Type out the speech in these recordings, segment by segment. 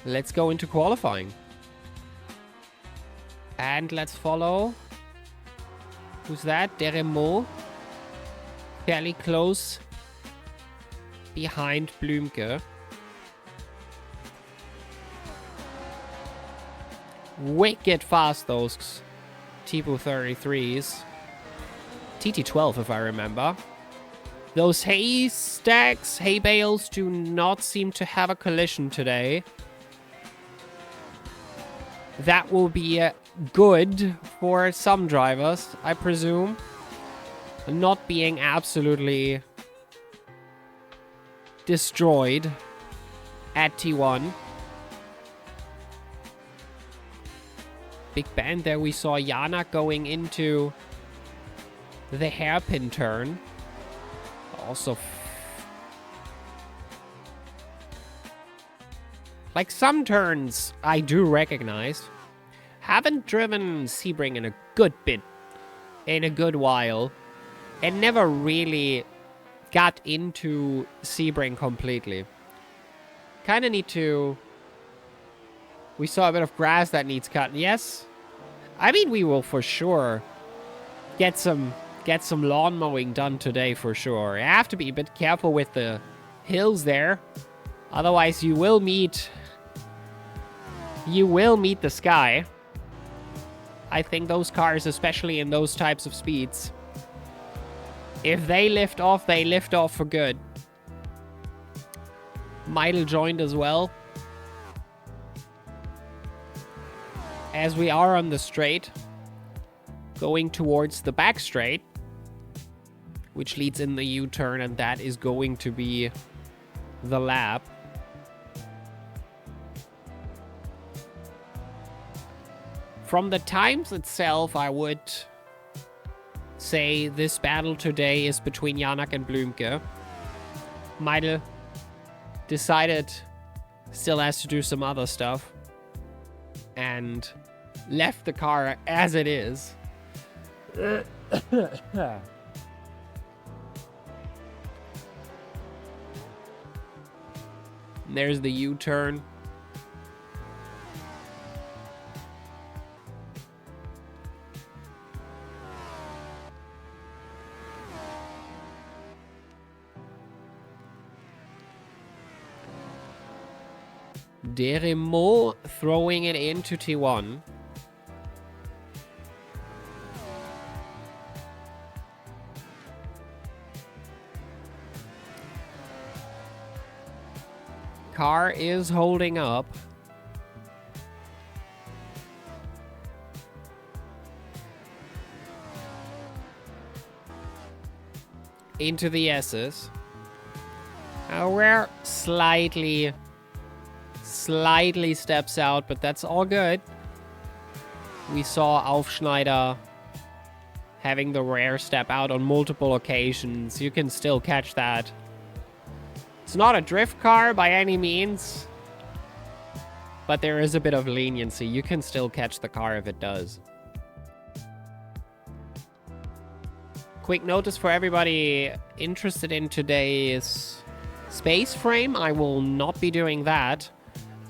let's go into qualifying. And let's follow. Who's that? Deremo. Fairly close behind Blümke. Wicked fast, those Tipo 33s. TT12, if I remember. Those hay stacks, hay bales, do not seem to have a collision today. That will be good for some drivers, I presume. Not being absolutely destroyed at T1. Big bend there. We saw Yana going into the hairpin turn. Also, like some turns I do recognize. Haven't driven Sebring in a good bit, in a good while, and never really got into Sebring completely. Kind of need to. We saw a bit of grass that needs cut. Yes, I mean we will for sure get some lawn mowing done today for sure. You have to be a bit careful with the hills there, otherwise you will meet the sky. I think those cars, especially in those types of speeds, if they lift off for good. Meidel joined as well. As we are on the straight, going towards the back straight, which leads in the U-turn, and that is going to be the lap. From the times itself, I would say this battle today is between Janak and Blümke. Meidel decided still has to do some other stuff and left the car as it is. There's the U-turn. Deremo throwing it into T1. Car is holding up. Into the S's. We're slightly steps out, but that's all good. We saw Aufschneider having the rare step out on multiple occasions. You can still catch that. It's not a drift car by any means, but there is a bit of leniency. You can still catch the car if it does. Quick notice for everybody interested in today's space frame. I will not be doing that.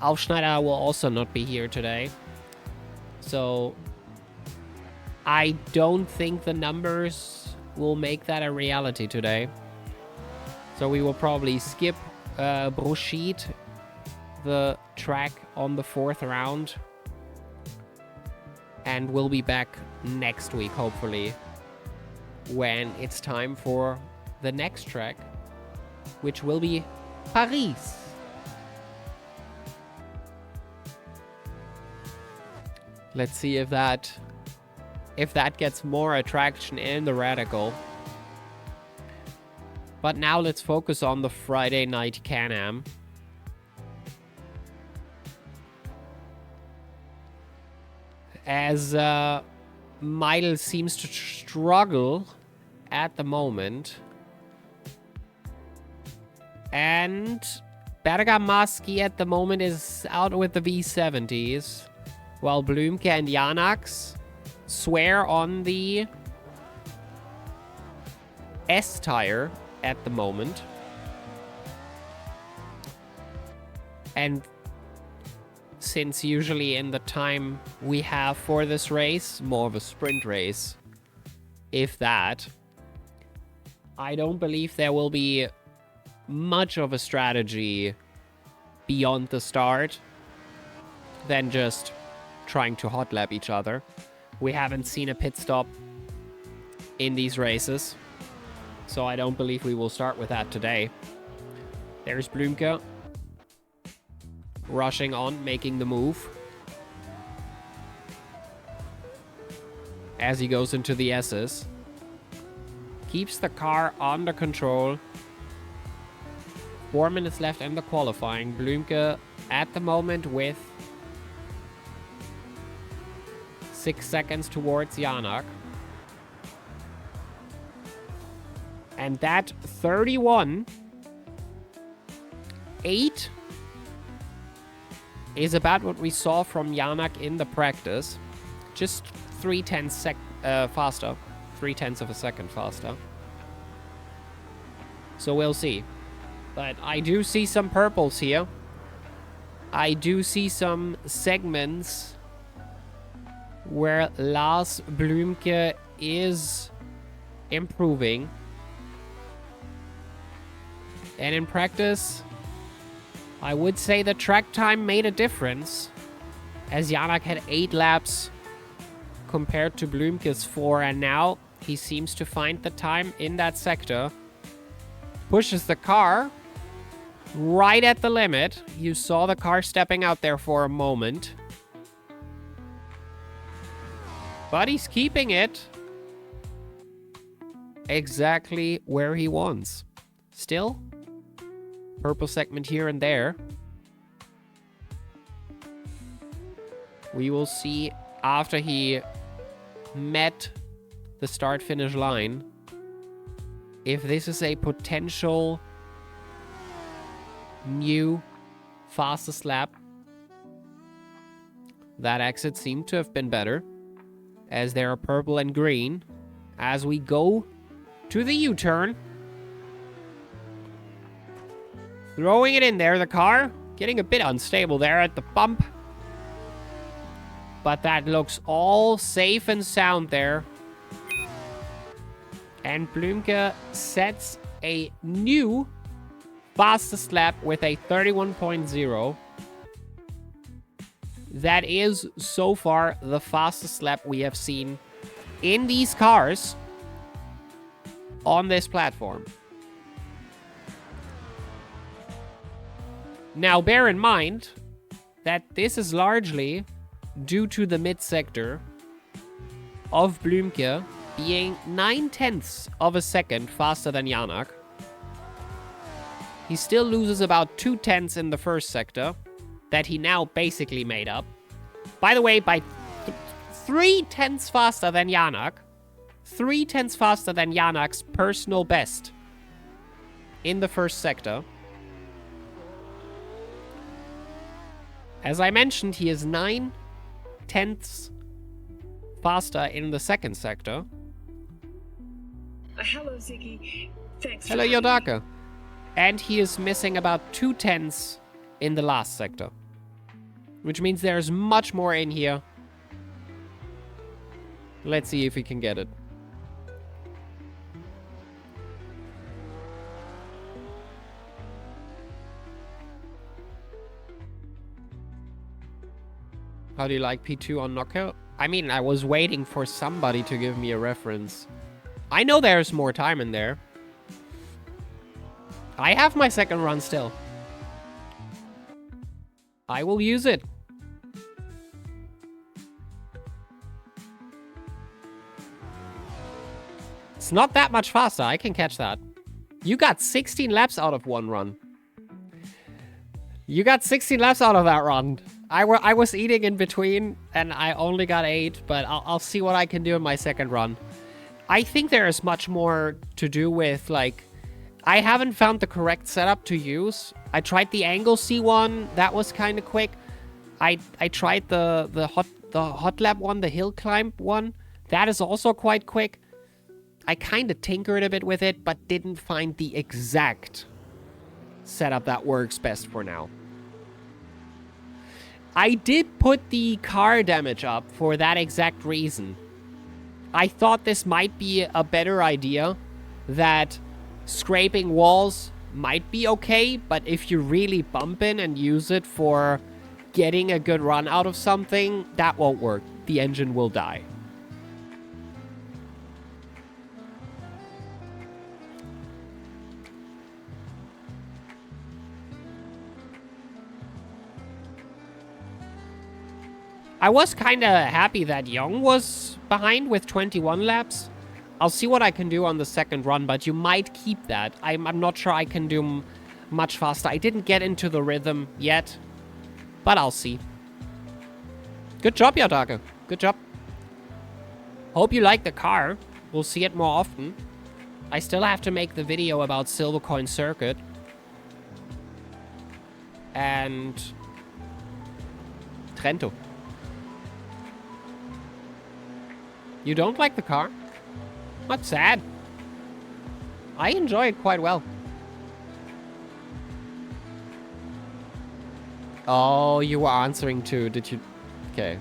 Aufschneider will also not be here today. So I don't think the numbers will make that a reality today. So we will probably skip Brochit, the track on the 4th round. And we'll be back next week, hopefully, when it's time for the next track, which will be Paris. Let's see if that gets more attraction in the Radical. But now let's focus on the Friday night Can-Am. As Meidel seems to struggle at the moment. And Bergamaschi at the moment is out with the V70s. While Blümke and Janax swear on the S tire at the moment. And since usually in the time we have for this race, more of a sprint race, if that, I don't believe there will be much of a strategy beyond the start than just trying to hot lap each other. We haven't seen a pit stop in these races, so I don't believe we will start with that today. There's Blümke rushing on, making the move as he goes into the S's. Keeps the car under control. 4 minutes left in the qualifying. Blümke at the moment with 6 seconds towards Janak. And that 31.8 is about what we saw from Janak in the practice. Just 0.3 faster. 0.3 of a second faster. So we'll see. But I do see some purples here. I do see some segments where Lars Blümke is improving. And in practice, I would say the track time made a difference, as Janak had 8 laps compared to Blümke's 4, and now he seems to find the time in that sector. Pushes the car right at the limit. You saw the car stepping out there for a moment. But he's keeping it exactly where he wants. Still, purple segment here and there. We will see after he met the start-finish line if this is a potential new fastest lap. That exit seemed to have been better, as there are purple and green as we go to the U-turn. Throwing it in there, the car getting a bit unstable there at the bump. But that looks all safe and sound there. And Blümke sets a new fastest lap with a 31.0. That is so far the fastest lap we have seen in these cars on this platform. Now, bear in mind that this is largely due to the mid-sector of Blümke being 0.9 of a second faster than Janak. He still loses about 0.2 in the first sector that he now basically made up. By the way, by 0.3 faster than Janak. 0.3 faster than Janak's personal best in the first sector. As I mentioned, he is 0.9 faster in the second sector. Hello, Ziggy. Thanks. Hello, Yodaka. And he is missing about 0.2 in the last sector. Which means there's much more in here. Let's see if we can get it. How do you like P2 on knockout? I mean, I was waiting for somebody to give me a reference. I know there's more time in there. I have my second run still. I will use it. It's not that much faster. I can catch that. You got 16 laps out of one run. You got 16 laps out of that run. I was eating in between, and I only got 8, but I'll see what I can do in my second run. I think there is much more to do with, like, I haven't found the correct setup to use. I tried the angle C1. That was kind of quick. I tried the hot lap one, the hill climb one. That is also quite quick. I kind of tinkered a bit with it, but didn't find the exact setup that works best for now. I did put the car damage up for that exact reason. I thought this might be a better idea, that scraping walls might be okay, but if you really bump in and use it for getting a good run out of something, that won't work. The engine will die. I was kind of happy that Young was behind with 21 laps. I'll see what I can do on the second run, but you might keep that. I'm not sure I can do much faster. I didn't get into the rhythm yet, but I'll see. Good job, Yatake. Good job. Hope you like the car. We'll see it more often. I still have to make the video about Silvercoin Circuit. And Trento. You don't like the car? That's sad. I enjoy it quite well. Oh, you were answering to, did you? Okay.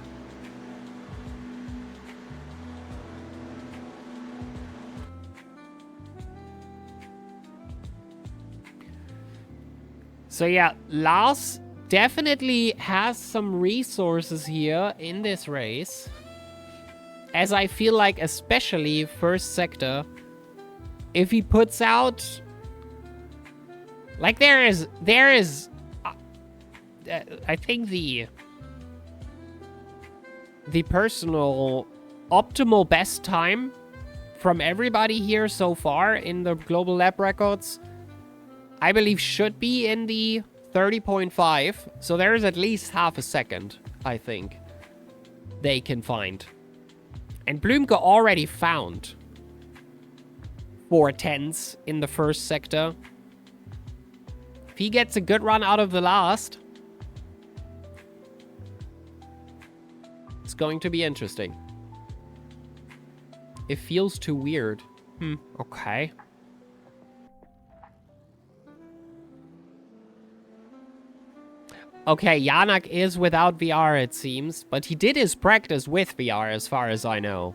So yeah, Lars definitely has some resources here in this race. As I feel like, especially first sector, if he puts out... Like, there is... I think the personal optimal best time from everybody here so far in the global lap records, I believe should be in the 30.5. So there is at least half a second, I think, they can find. And Blümke already found 4/10s in the first sector. If he gets a good run out of the last, it's going to be interesting. It feels too weird. Okay. Okay, Janak is without VR, it seems. But he did his practice with VR, as far as I know.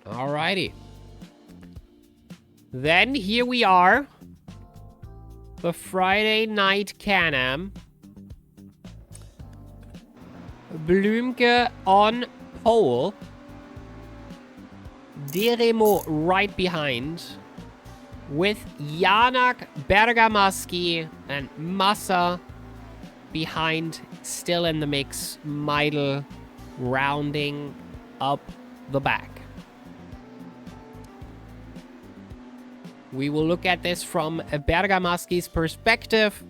Alrighty. Then here we are. The Friday night Can-Am. Blümke on pole. Deremo right behind. With Janak, Bergamaschi, and Massa behind. Still in the mix. Meidel rounding up the back. We will look at this from Bergamaschi's perspective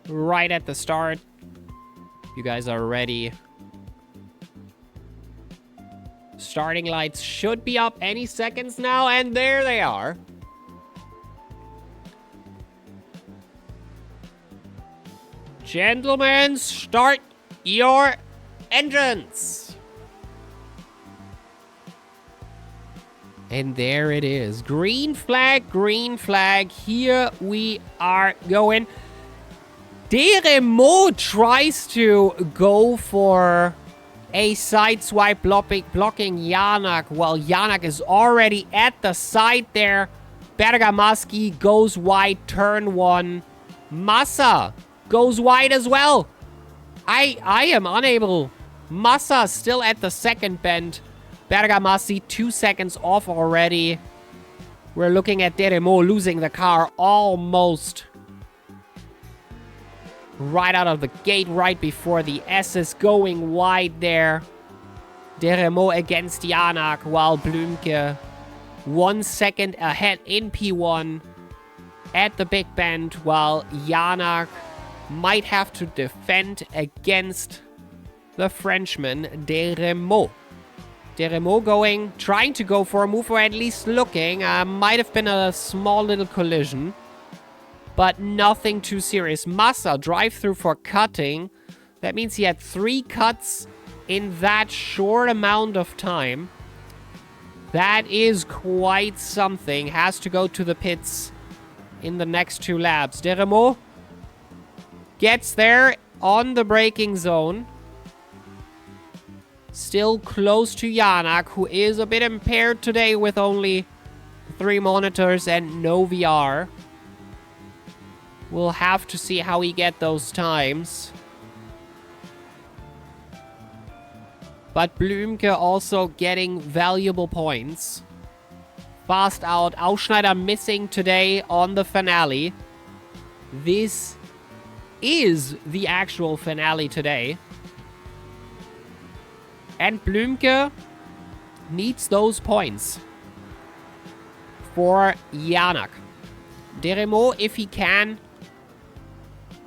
right at the start. You guys are ready. Starting lights should be up any seconds now, and there they are. Gentlemen, start your engines. And there it is. Green flag, green flag. Here we are going. Deremo tries to go for a side swipe blocking Janak. While Janak is already at the side there. Bergamaschi goes wide, turn one. Massa goes wide as well. I am unable. Massa still at the second bend. Bergamaschi 2 seconds off already. We're looking at Deremo losing the car almost right out of the gate, right before the S is going wide there. Deremo against Janak, while Blümke 1 second ahead in P1 at the big bend, while Janak might have to defend against the Frenchman, Deremo. Deremo trying to go for a move, or at least looking. Might have been a small little collision. but nothing too serious. Massa, drive-through for cutting. That means he had 3 cuts in that short amount of time. That is quite something. Has to go to the pits in the next 2 laps. Deremo gets there on the braking zone. Still close to Janak, who is a bit impaired today with only 3 monitors and no VR. We'll have to see how he get those times. But Blümke also getting valuable points. Fast out. Ausschneider missing today on the finale. This is the actual finale today. And Blümke needs those points for Janak. Deremo, if he can,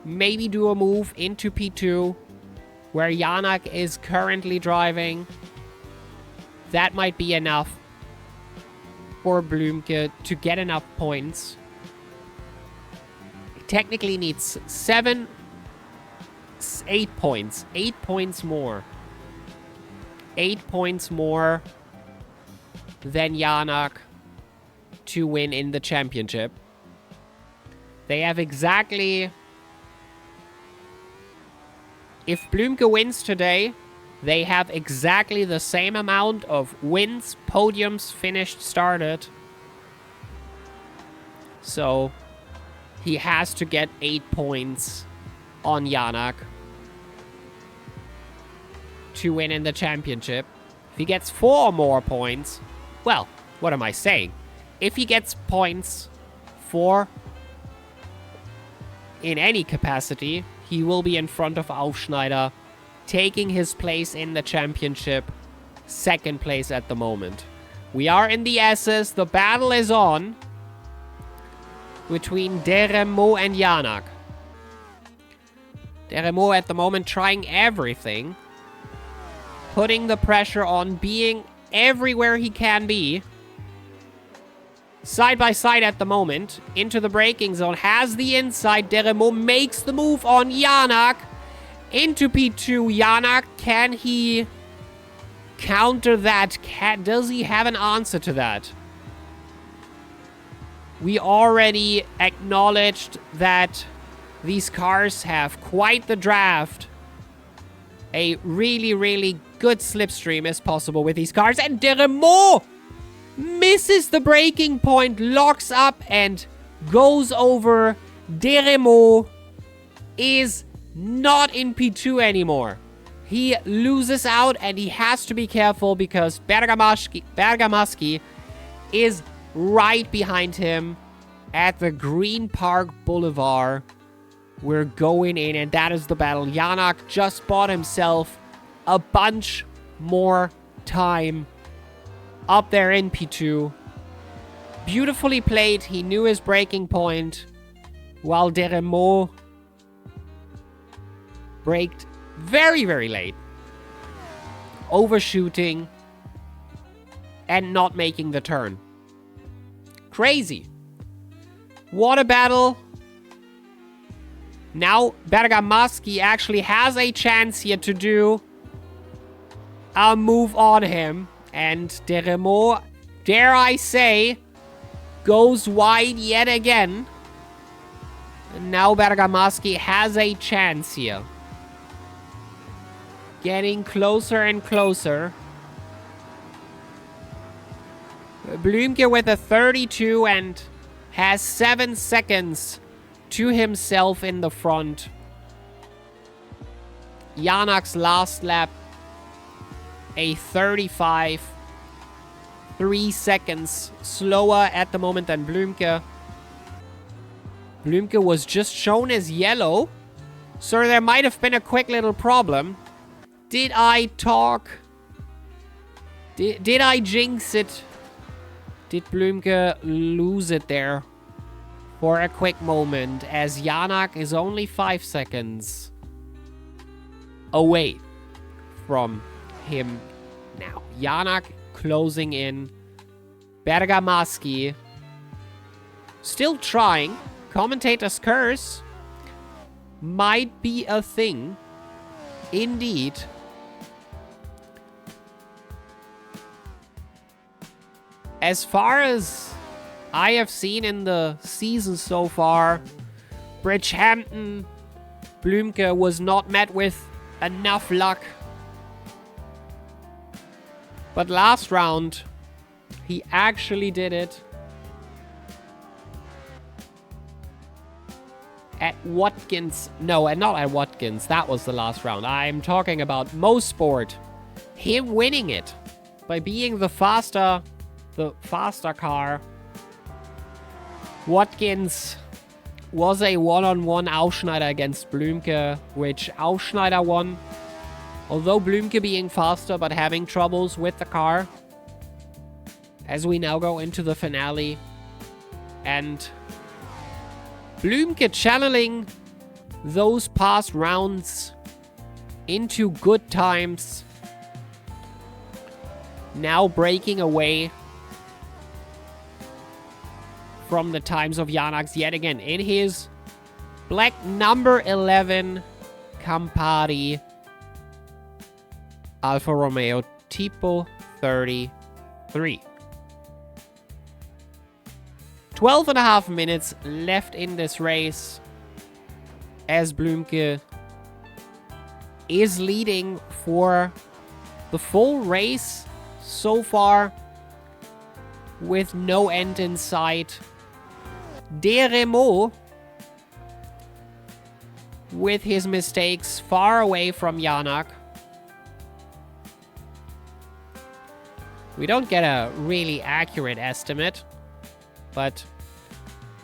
maybe do a move into P2 where Janak is currently driving. That might be enough for Blümke to get enough points. He technically needs 8 points. 8 points more. 8 points more than Janak to win in the championship. They have exactly... If Blümke wins today, they have exactly the same amount of wins, podiums, finished, started. So, he has to get 8 points on Janak to win in the championship. If he gets 4 more points, well, what am I saying? If he gets points for in any capacity, he will be in front of Aufschneider, taking his place in the championship, 2nd place at the moment. We are in the S's. The battle is on between Deremo and Janak. Deremo at the moment trying everything, putting the pressure on, being everywhere he can be. Side by side at the moment, into the braking zone, has the inside. Deremo makes the move on Janak into P2. Janak, can he counter that? Does he have an answer to that? We already acknowledged that these cars have quite the draft. A really, really good slipstream is possible with these cars. And Deremo misses the braking point, locks up, and goes over. Deremo is not in P2 anymore. He loses out, and he has to be careful because Bergamaschi is right behind him at the Green Park Boulevard. We're going in, and that is the battle. Janak just bought himself a bunch more time up there in P2. Beautifully played. He knew his breaking point, while Deremo braked very, very late, overshooting and not making the turn. Crazy. What a battle. Now Bergamaschi actually has a chance here to do a move on him. And Deremo, dare I say, goes wide yet again. And now Bergamaschi has a chance here. Getting closer and closer. Blümke with a 32 and has 7 seconds to himself in the front. Janak's last lap, a 35. 3 seconds slower at the moment than Blümke. Blümke was just shown as yellow, so there might have been a quick little problem. Did I talk? Did I jinx it? Did Blümke lose it there for a quick moment, as Janak is only 5 seconds away from him now. Janak closing in. Bergamaschi still trying. Commentator's curse might be a thing. Indeed. As far as I have seen in the season so far, Bridgehampton, Blümke was not met with enough luck. But last round, he actually did it. At Watkins. No, not at Watkins. That was the last round. I'm talking about Mosport. Him winning it by being the faster car. Watkins was a one-on-one Aufschneider against Blümke, which Aufschneider won. Although Blümke being faster but having troubles with the car. As we now go into the finale. And Blümke channeling those past rounds into good times. Now breaking away from the times of Janax yet again in his black number 11 Campari Alfa Romeo Tipo 33. 12.5 minutes left in this race as Blümke is leading for the full race so far with no end in sight. Deremo with his mistakes far away from Janak. We don't get a really accurate estimate, but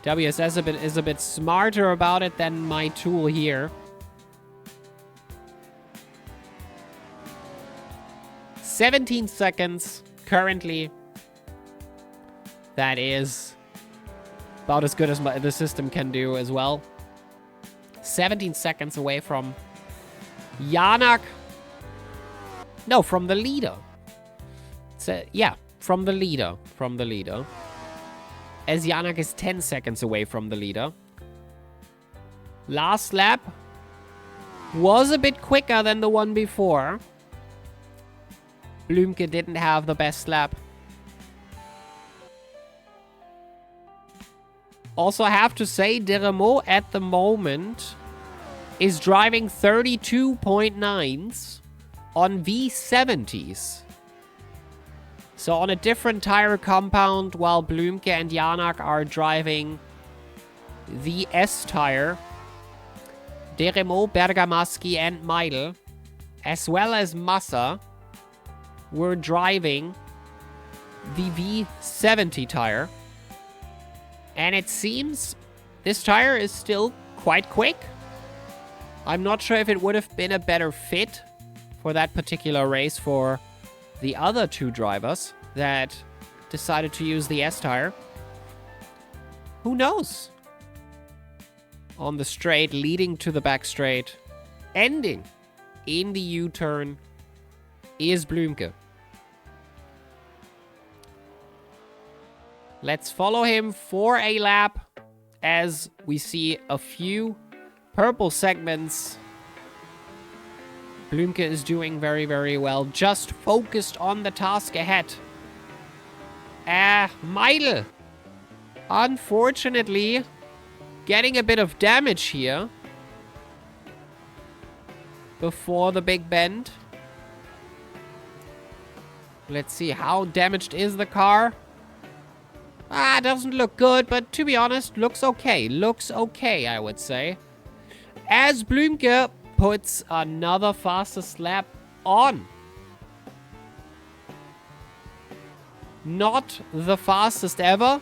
WSS is a bit smarter about it than my tool here. 17 seconds currently. That is about as good as the system can do as well. 17 seconds away from Janak. No, from the leader. So, yeah, from the leader. From the leader. As Janak is 10 seconds away from the leader. Last lap was a bit quicker than the one before. Blümke didn't have the best lap. Also, I have to say, Deremo at the moment is driving 32.9s on V70s. So on a different tire compound, while Blümke and Janak are driving the S tire. Deremo, Bergamaschi, and Meidl, as well as Massa, were driving the V70 tire. And it seems this tire is still quite quick. I'm not sure if it would have been a better fit for that particular race for the other two drivers that decided to use the S tire. Who knows? On the straight leading to the back straight, ending in the U-turn, is Blümke. Let's follow him for a lap as we see a few purple segments. Blümke is doing very, very well. Just focused on the task ahead. Meidl, unfortunately, getting a bit of damage here before the big bend. Let's see, how damaged is the car? Doesn't look good, but to be honest, looks okay. Looks okay, I would say. As Blümke puts another fastest lap on. Not the fastest ever,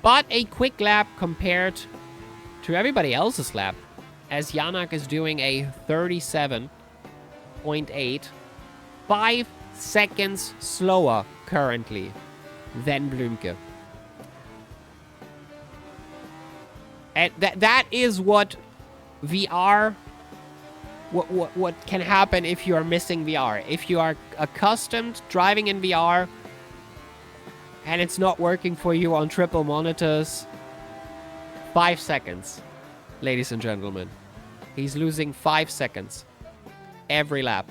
but a quick lap compared to everybody else's lap, as Janak is doing a 37.8, 5 seconds slower currently than Blümke. And that is what VR, what can happen if you are missing VR. If you are accustomed driving in VR and it's not working for you on triple monitors, 5 seconds, ladies and gentlemen. He's losing 5 seconds every lap.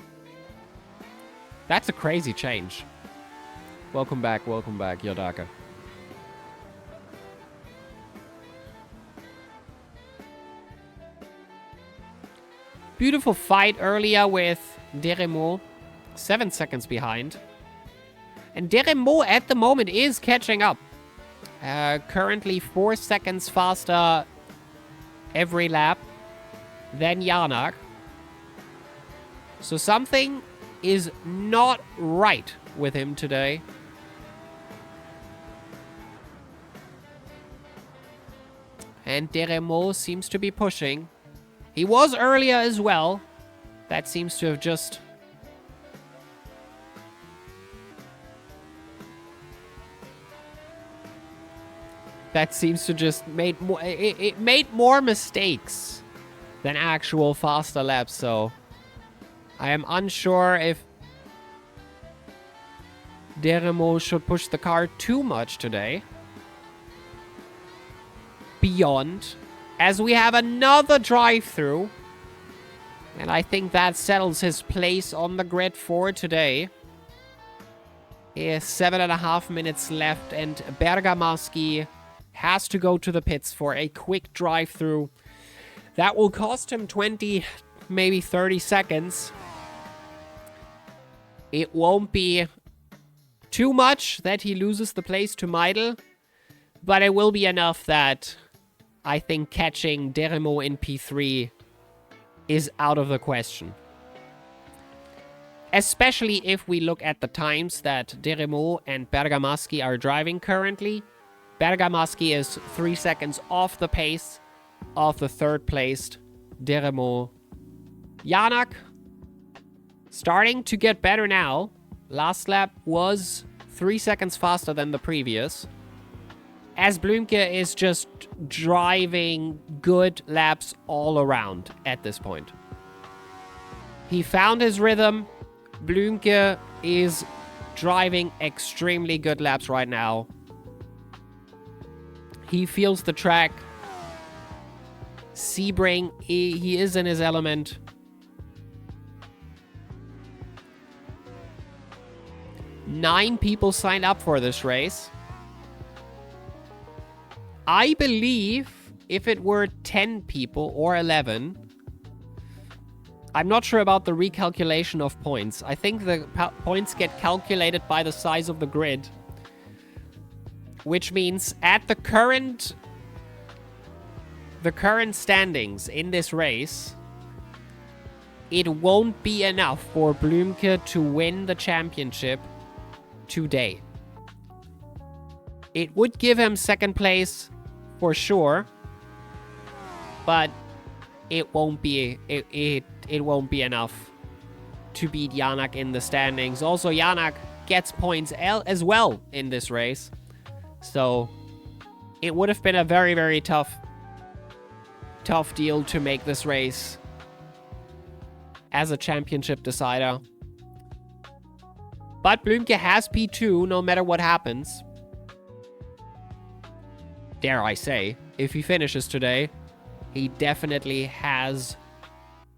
That's a crazy change. Welcome back, Yodaka. Beautiful fight earlier with Deremo. 7 seconds behind. And Deremo at the moment is catching up. Currently 4 seconds faster every lap than Janak. So something is not right with him today. And Deremo seems to be pushing. He was earlier as well. That seems to have just... That seems to just made more... It made more mistakes than actual faster laps, so... I am unsure if Deremo should push the car too much today. Beyond... As we have another drive-through. And I think that settles his place on the grid for today. He has 7.5 minutes left, and Bergamaschi has to go to the pits for a quick drive-through. That will cost him 20, maybe 30 seconds. It won't be too much that he loses the place to Meidel, but it will be enough that... I think catching Deremo in P3 is out of the question. Especially if we look at the times that Deremo and Bergamaschi are driving currently. Bergamaschi is 3 seconds off the pace of the third-placed Deremo. Janak, starting to get better now. Last lap was 3 seconds faster than the previous. As Blümke is just driving good laps all around at this point. He found his rhythm. Blümke is driving extremely good laps right now. He feels the track. Sebring, he is in his element. Nine people signed up for this race. I believe if it were 10 people or 11, I'm not sure about the recalculation of points. I think the points get calculated by the size of the grid, which means at the current standings in this race, it won't be enough for Blümke to win the championship today. It would give him second place for sure, but it won't be it won't be enough to beat Janak in the standings. Also, Janak gets points as well in this race, so it would have been a very, very tough deal to make this race as a championship decider. But Blümke has P2 no matter what happens. Dare I say, if he finishes today, he definitely has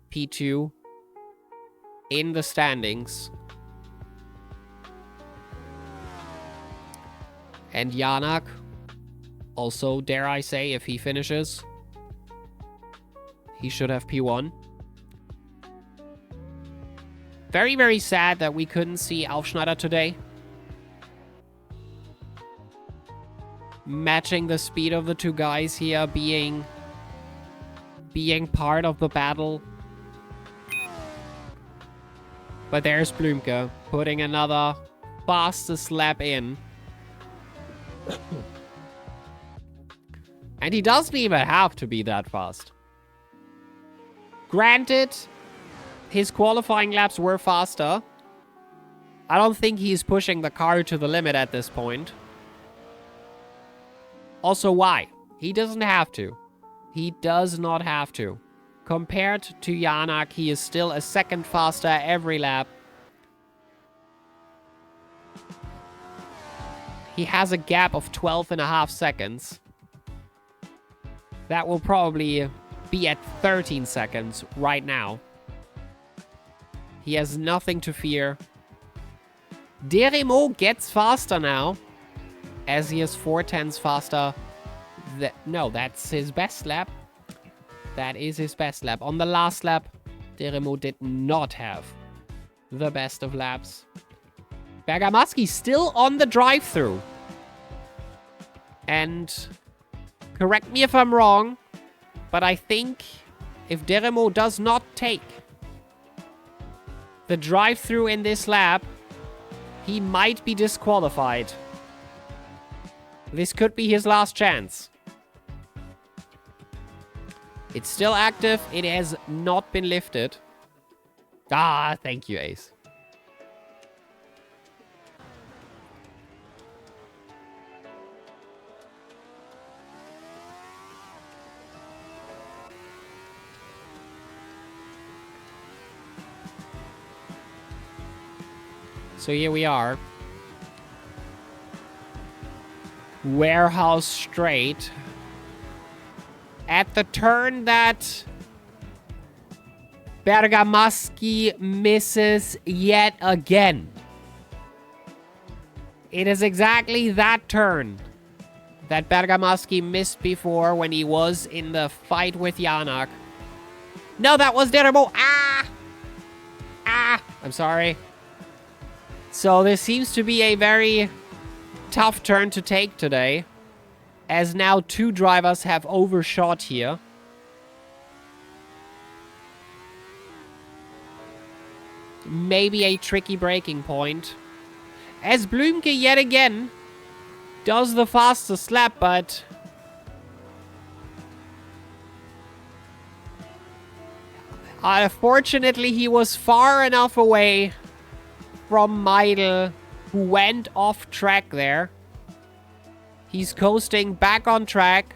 P2 in the standings. And Janak, also, dare I say, if he finishes, he should have P1. Very, very sad that we couldn't see Aufschneider today. Matching the speed of the two guys here, being part of the battle. But there's Blümke, putting another fastest lap in. And he doesn't even have to be that fast. Granted, his qualifying laps were faster. I don't think he's pushing the car to the limit at this point. Also, why? He doesn't have to. He does not have to. Compared to Janak, he is still a second faster every lap. He has a gap of 12.5 seconds. That will probably be at 13 seconds right now. He has nothing to fear. Deremo gets faster now, as he is 4/10 faster. No, that's his best lap. That is his best lap. On the last lap, Deremo did not have the best of laps. Bergamaschi still on the drive-thru. And correct me if I'm wrong, but I think if Deremo does not take the drive-thru in this lap, he might be disqualified. This could be his last chance. It's still active. It has not been lifted. Ah, thank you, Ace. So here we are. Warehouse straight. At the turn that Bergamaschi misses yet again. It is exactly that turn that Bergamaschi missed before when he was in the fight with Janak. No, that was Deremo. I'm sorry. So this seems to be a very tough turn to take today, as now two drivers have overshot here. Maybe a tricky braking point. As Blümke yet again does the fastest lap, but unfortunately he was far enough away from Meidel, who went off track there. He's coasting back on track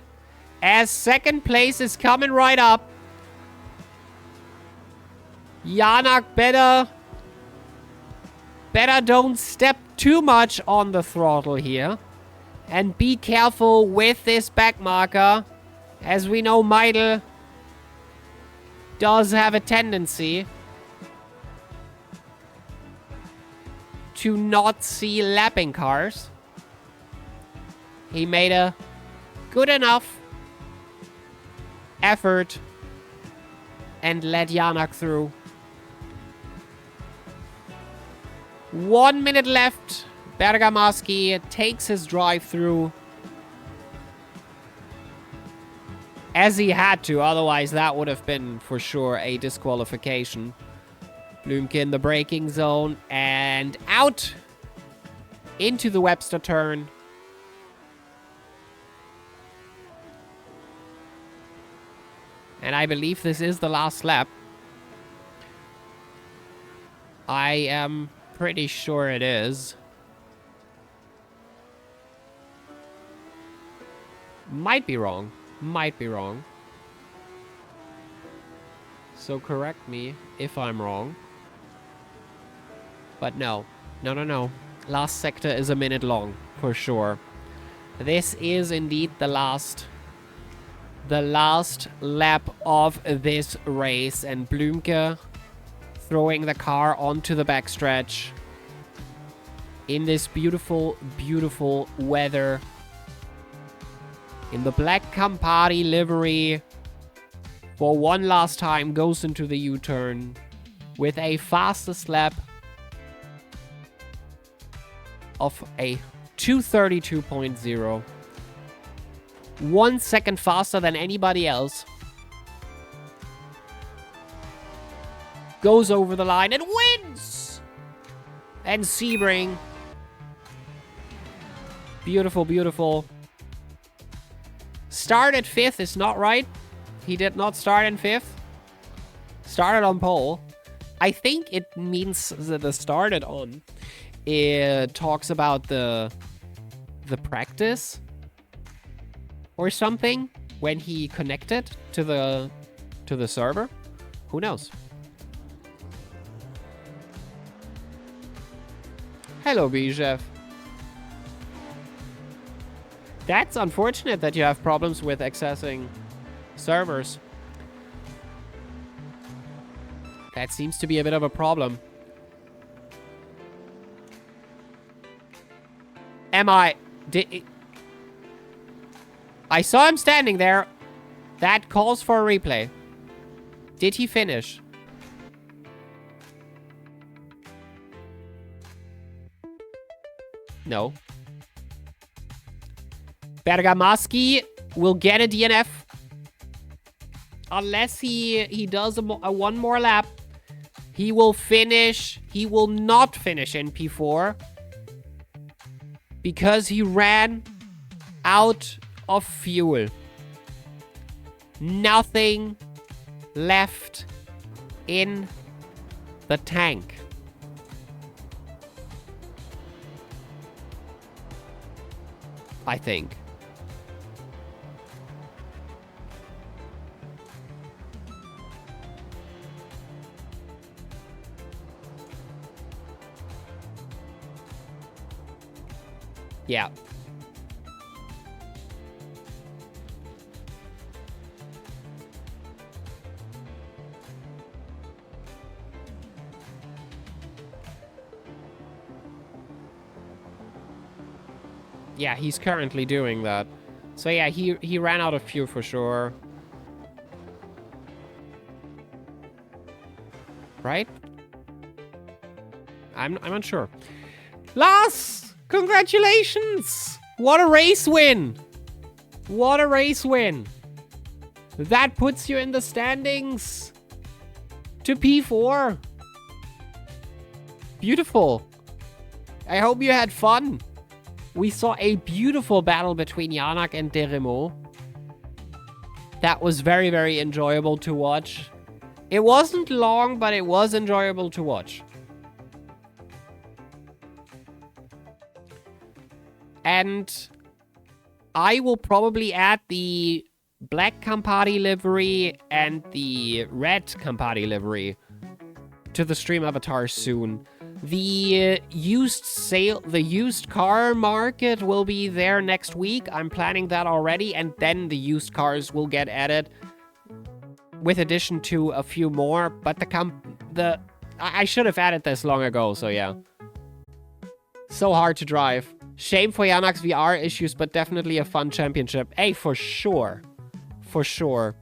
as second place is coming right up. Janak better don't step too much on the throttle here. And be careful with this back marker. As we know, Meidel does have a tendency to not see lapping cars. He made a good enough effort and let Janak through. 1 minute left. Bergamaschi takes his drive through. As he had to, otherwise that would have been for sure a disqualification. Blümke in the braking zone and out into the Webster turn. And I believe this is the last lap. I am pretty sure it is. Might be wrong. Might be wrong. So correct me if I'm wrong. But no. No. Last sector is a minute long, for sure. This is indeed the last lap of this race. And Blümke throwing the car onto the backstretch in this beautiful, beautiful weather. In the black Campari livery. For one last time, goes into the U-turn with a fastest lap of a 2:32.0. 1 second faster than anybody else. Goes over the line and wins! And Sebring. Beautiful, beautiful. Started 5th is not right. He did not start in 5th. Started on pole. I think it means that the started on. It talks about the practice or something when he connected to the server. Who knows? Hello, Bijev. That's unfortunate that you have problems with accessing servers. That seems to be a bit of a problem. I saw him standing there. That calls for a replay. Did he finish? No. Bergamaschi will get a DNF. Unless he does a one more lap. He will finish. He will not finish in P4. Because he ran out of fuel. Nothing left in the tank. I think. Yeah. Yeah, he's currently doing that. So yeah, he ran out of fuel for sure. Right? I'm unsure. Lars! Congratulations! What a race win! What a race win! That puts you in the standings to P4. Beautiful. I hope you had fun. We saw a beautiful battle between Yanak and Deremo. That was very, very enjoyable to watch. It wasn't long, but it was enjoyable to watch. And I will probably add the black Campari livery and the red Campari livery to the stream avatar soon. The used car market will be there next week. I'm planning that already, and then the used cars will get added with addition to a few more. But I should have added this long ago, so yeah. So hard to drive. Shame for Yanak's VR issues, but definitely a fun championship. Hey, for sure. For sure.